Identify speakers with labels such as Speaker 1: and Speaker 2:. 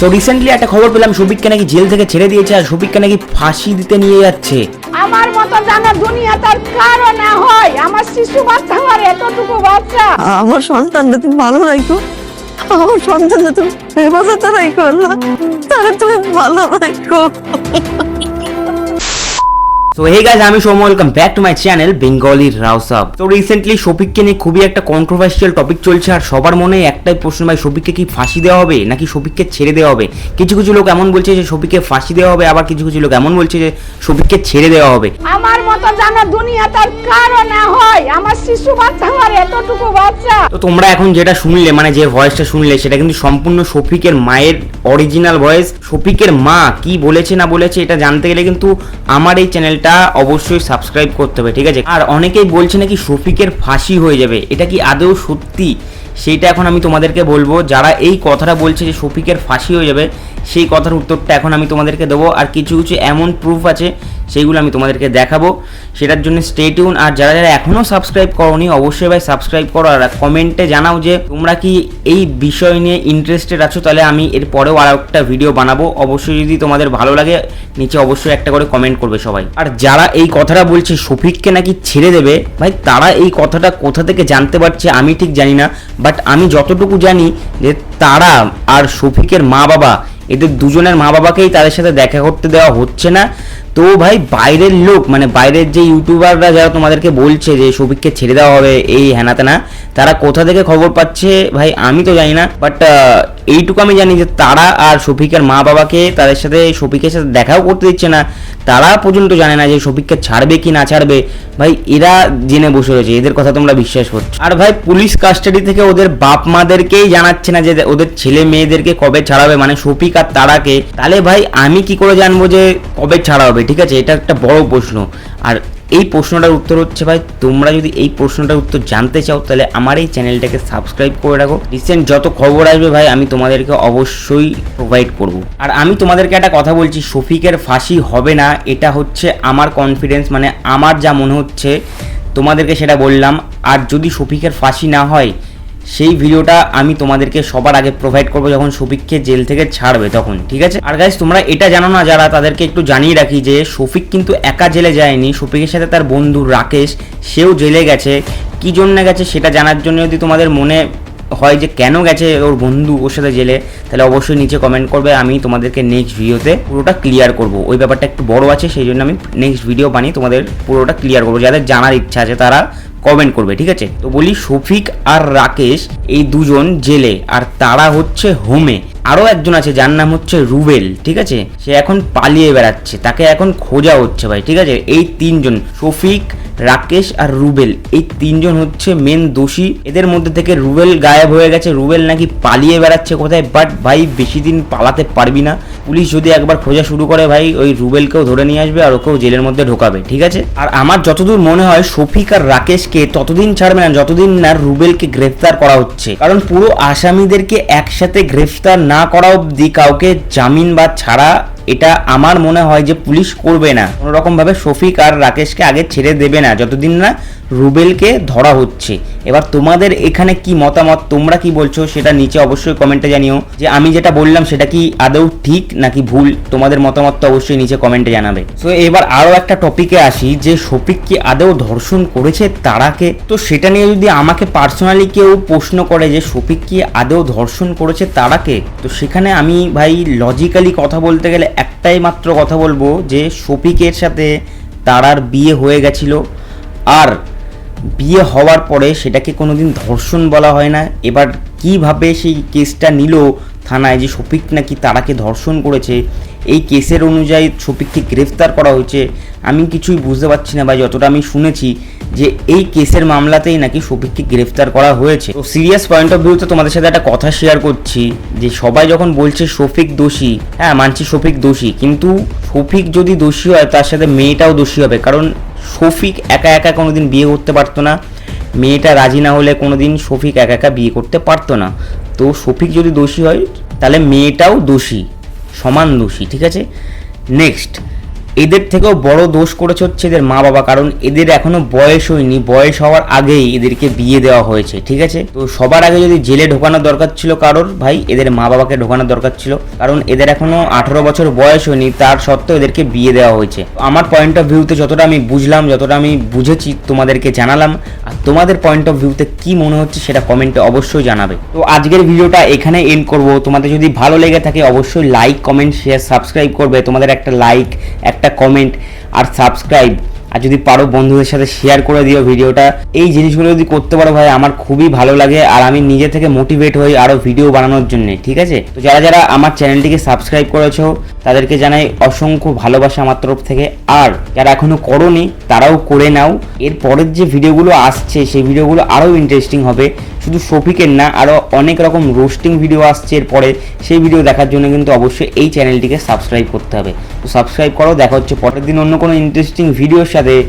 Speaker 1: তো রিসেন্টলি একটা খবর পেলাম শফিককে নাকি জেল থেকে ছেড়ে দিয়েছে আর শফিককে নাকি ফাঁসি দিতে নিয়ে যাচ্ছে।
Speaker 2: আমার মতো জানা দুনিয়া তার কারো না হয়। আমার শিশু বাচ্চা, আমার এতটুকু বাচ্চা।
Speaker 3: আমার সন্তানটা তুমি ভালো রাখো, আমার সন্তানটা তুমি হেফাজতে রাখো, আল্লাহ তারা তুমি ভালো রাখো।
Speaker 1: তো হে গাইস, আমি Soumya, welcome back to my channel Bengali রাউসাব। তো রিসেন্টলি শফিককে নিয়ে খুবই একটা কন্ট্রোভার্সিয়াল টপিক চলছে আর সবার মনে একটাই প্রশ্ন, ভাই শফিককে কি ফাঁসি দেওয়া হবে নাকি শফিককে ছেড়ে দেওয়া হবে? কিছু কিছু লোক এমন বলছে যে শফিককে ফাঁসি দেওয়া হবে, আবার কিছু কিছু লোক এমন বলছে যে শফিককে ছেড়ে দেওয়া হবে।
Speaker 2: আমার মতো জানা দুনিয়া তার কারো না হয়। আমার শিশু বাচ্চা, আমার এতটুকু বাচ্চা।
Speaker 1: তো তোমরা এখন যেটা শুনলে, মানে যে ভয়েসটা শুনলে, সেটা কিন্তু সম্পূর্ণ শফিকের মায়ের অরিজিনাল ভয়েস। শফিকের মা কি বলেছে না বলেছে এটা জানতে গেলে কিন্তু আমার এই চ্যানেলটা অবশ্যই সাবস্ক্রাইব করতে হবে, ঠিক আছে? আর অনেকেই বলছে নাকি শফিকের ফাঁসি হয়ে যাবে, এটা কি আদৌ সত্যি সেইটা এখন আমি তোমাদেরকে বলবো। যারা এই কথাটা বলছে যে শফিকের ফাঁসি হয়ে যাবে, সেই কথার উত্তরটা এখন আমি তোমাদেরকে দেবো। আর কিছু কিছু এমন প্রুফ আছে সেইগুলো আমি তোমাদেরকে দেখাবো, সেটার জন্য স্টে টিউন। আর যারা যারা এখনও সাবস্ক্রাইব করোনি অবশ্যই ভাই সাবস্ক্রাইব করো আর কমেন্টে জানাও যে তোমরা কি এই বিষয় নিয়ে ইন্টারেস্টেড আছো, তাহলে আমি এর পরেও আর একটা ভিডিও বানাবো। অবশ্যই যদি তোমাদের ভালো লাগে নিচে অবশ্যই একটা করে কমেন্ট করবে সবাই। আর যারা এই কথাটা বলছে শফিককে নাকি ছেড়ে দেবে, ভাই তারা এই কথাটা কোথা থেকে জানতে পারছে আমি ঠিক জানি না, বাট আমি যতটুকু জানি যে তারা আর শফিকের মা বাবা, এদের দুজনের মা বাবাকেই তাদের সাথে দেখা করতে দেওয়া হচ্ছে না। তো ভাই বাইরের লোক, মানে বাইরের যে ইউটিউবাররা যারা তোমাদেরকে বলছে যে শফিককে ছেড়ে দেওয়া হবে এই হ্যানা তেনা, তারা কোথা থেকে খবর পাচ্ছে ভাই আমি তো জানি না, বাট এইটুকু আমি জানি যে তারা আর শফিকের মা বাবাকে তাদের সাথে শফিকের সাথে দেখাও করতে দিচ্ছে না। তারা পর্যন্ত জানে না যে শফিককে ছাড়বে কি না ছাড়বে। ভাই এরা জেনে বসে রয়েছে, এদের কথা তোমরা বিশ্বাস করছো? আর ভাই পুলিশ কাস্টাডি থেকে ওদের বাপ মাদেরকেই জানাচ্ছে না যে ওদের ছেলে মেয়েদেরকে কবে ছাড়াবে, মানে শফিক আর তারাকে। তাহলে ভাই আমি কি করে জানবো যে কবে ছাড়া হবে? ঠিক আছে, এটা একটা বড় প্রশ্ন। আর এই প্রশ্নটার উত্তর হচ্ছে, ভাই তোমরা যদি এই প্রশ্নটার উত্তর জানতে চাও তাহলে আমার এই চ্যানেলটাকে সাবস্ক্রাইব করে রাখো। রিসেন্ট যত খবর আসবে ভাই আমি তোমাদেরকে অবশ্যই প্রোভাইড করব। আর আমি তোমাদেরকে একটা কথা বলছি, শফিকের ফাঁসি হবে না, এটা হচ্ছে আমার কনফিডেন্স, মানে আমার যা মনে হচ্ছে তোমাদেরকে সেটা বললাম। আর যদি শফিকের ফাঁসি না হয় সেই ভিডিওটা আমি তোমাদেরকে সবার আগে প্রোভাইড করবো যখন শফিককে জেল থেকে ছাড়বে তখন, ঠিক আছে? আর গাইস তোমরা এটা জানো না যারা, তাদেরকে একটু জানিয়ে রাখি যে শফিক কিন্তু একা জেলে যায়নি, শফিকের সাথে তার বন্ধু রাকেশ সেও জেলে গেছে। কী জন্য গেছে সেটা জানার জন্য যদি তোমাদের মনে হয় যে কেন গেছে ওর বন্ধু ওর সাথে জেলে, তাহলে অবশ্যই নিচে কমেন্ট করবে, আমি তোমাদেরকে নেক্সট ভিডিওতে পুরোটা ক্লিয়ার করব। ওই ব্যাপারটা একটু বড় আছে, সেই জন্য আমি নেক্সট ভিডিও বানিয়ে তোমাদের পুরোটা ক্লিয়ার করবো। যাদের জানার ইচ্ছা আছে তারা কমেন্ট করবে, ঠিক আছে? তো বলি শফিক আর রাকেশ এই দুজন জেলে আর তারা হচ্ছে হোমে। আরও একজন আছে যার নাম হচ্ছে রুবেল, ঠিক আছে? সে এখন পালিয়ে বেড়াচ্ছে, তাকে এখন খোঁজা হচ্ছে ভাই, ঠিক আছে? এই তিনজন শফিক, রাকেশ আর রুবেল, এই তিনজন হচ্ছে মেন দোষী। এদের মধ্যে থেকে রুবেল গায়েব হয়ে গেছে, রুবেল নাকি পালিয়ে বেড়াচ্ছে কোথায়, বাট ভাই বেশি দিন পালাতে পারবি না। পুলিশ যদি একবার খোঁজা শুরু করে ভাই ওই রুবেলকেও ধরে নিয়ে আসবে আর ওকেও জেলের মধ্যে ঢোকাবে, ঠিক আছে? আর আমার যতদূর মনে হয় শফিক আর রাকেশকে ততদিন ছাড়বে না যতদিন না রুবেলকে গ্রেফতার করা হচ্ছে, কারণ পুরো আসামিদেরকে একসাথে গ্রেফতার না করা অবধি কাউকে জামিন বা ছাড়া এটা আমার মনে হয় যে পুলিশ করবে না। কোনো রকমভাবে শফিক আর রাকেশকে আগে ছেড়ে দেবে না যতদিন না রুবেলকে ধরা হচ্ছে। এবার তোমাদের এখানে কি মতামত, তোমরা কি বলছো সেটা নিচে অবশ্যই কমেন্টে জানিও যে আমি যেটা বললাম সেটা কি আদৌ ঠিক নাকি ভুল। তোমাদের মতামত তো অবশ্যই নিচে কমেন্টে জানাবে। সো এবার আরও একটা টপিকে আসি যে শফিক কি আদৌ ধর্ষণ করেছে তারাকে। তো সেটা নিয়ে যদি আমাকে পার্সোনালি কেউ প্রশ্ন করে যে শফিক কি আদৌ ধর্ষণ করেছে তারাকে, তো সেখানে আমি ভাই লজিক্যালি কথা বলতে গেলে একটাই মাত্র কথা বলবো যে শফিকের সাথে তারার বিয়ে হয়ে গেছিল, আর বিয়ে হওয়ার পরে সেটাকে কোনোদিন ধর্ষণ বলা হয় না। এবার কিভাবে সেই কেসটা নিল থানায় যে শফিক নাকি তারাকে ধর্ষণ করেছে, এই কেসের অনুযায়ী শফিককে গ্রেফতার করা হয়েছে, আমি কিছুই বুঝতে পারছি না ভাই। যতটা আমি শুনেছি যে এই কেসের মামলাতেই নাকি শফিককে গ্রেফতার করা হয়েছে। তো সিরিয়াস পয়েন্ট অফ ভিউতে তোমাদের সাথে একটা কথা শেয়ার করছি যে সবাই যখন বলছে শফিক দোষী, হ্যাঁ মানছি শফিক দোষী, কিন্তু শফিক যদি দোষী হয় তার সাথে মেয়েটাও দোষী হবে, কারণ শফিক একা একা কোনোদিন বিয়ে করতে পারতো না, মেয়েটা রাজি না হলে কোনোদিন শফিক একা একা বিয়ে করতে পারতো না। তো শফিক যদি দোষী হয় তাহলে মেয়েটাও দোষী, সমান দোষী, ঠিক আছে? নেক্সট এদের থেকেও বড় দোষ করেছে হচ্ছে এদের মা বাবা, কারণ এদের এখনো বয়স হয়নি, বয়স হওয়ার আগেই এদেরকে বিয়ে দেওয়া হয়েছে, ঠিক আছে? তো সবার আগে যদি জেলে ঢোকানোর দরকার ছিল কারোর, ভাই এদের মা বাবাকে ঢোকানোর দরকার ছিল, কারণ এদের এখনো 18 বছর বয়স হয়নি, তার সত্ত্বেও এদেরকে বিয়ে দেওয়া হয়েছে। আমার পয়েন্ট অফ ভিউতে যতটা আমি বুঝলাম, যতটা আমি বুঝেছি তোমাদেরকে জানালাম, আর তোমাদের পয়েন্ট অফ ভিউতে কি মনে হচ্ছে সেটা কমেন্টে অবশ্যই জানাবে। তো আজকের ভিডিওটা এখানে এন্ড করব। তোমাদের যদি ভালো লেগে থাকে অবশ্যই লাইক, কমেন্ট, শেয়ার, সাবস্ক্রাইব করবে। তোমাদের একটা লাইক, একটা কমেন্ট আর সাবস্ক্রাইব, আর যদি পারো বন্ধুদের সাথে শেয়ার করে দিও ভিডিওটা। এই জিনিসগুলো যদি করতে পারো ভাই আমার খুবই ভালো লাগে, আর আমি নিজে থেকে মোটিভেট হই আরও ভিডিও বানানোর জন্য, ঠিক আছে? তো যারা যারা আমার চ্যানেলটিকে সাবস্ক্রাইব করেছো তাদেরকে জানাই অসংখ্য ভালোবাসা আমার তরফ থেকে, আর যারা এখনো করোনি তারাও করে নাও। এর পরের যে ভিডিওগুলো আসছে সেই ভিডিওগুলো আরও ইন্টারেস্টিং হবে, শুধু শফিকের না, আরও অনেক রকম রোস্টিং ভিডিও আসছে এরপরে। সেই ভিডিও দেখার জন্য কিন্তু অবশ্যই এই চ্যানেলটিকে সাবস্ক্রাইব করতে হবে। তো সাবস্ক্রাইব করো, দেখা হচ্ছে পরের দিন অন্য কোনো ইন্টারেস্টিং ভিডিওর সাথে।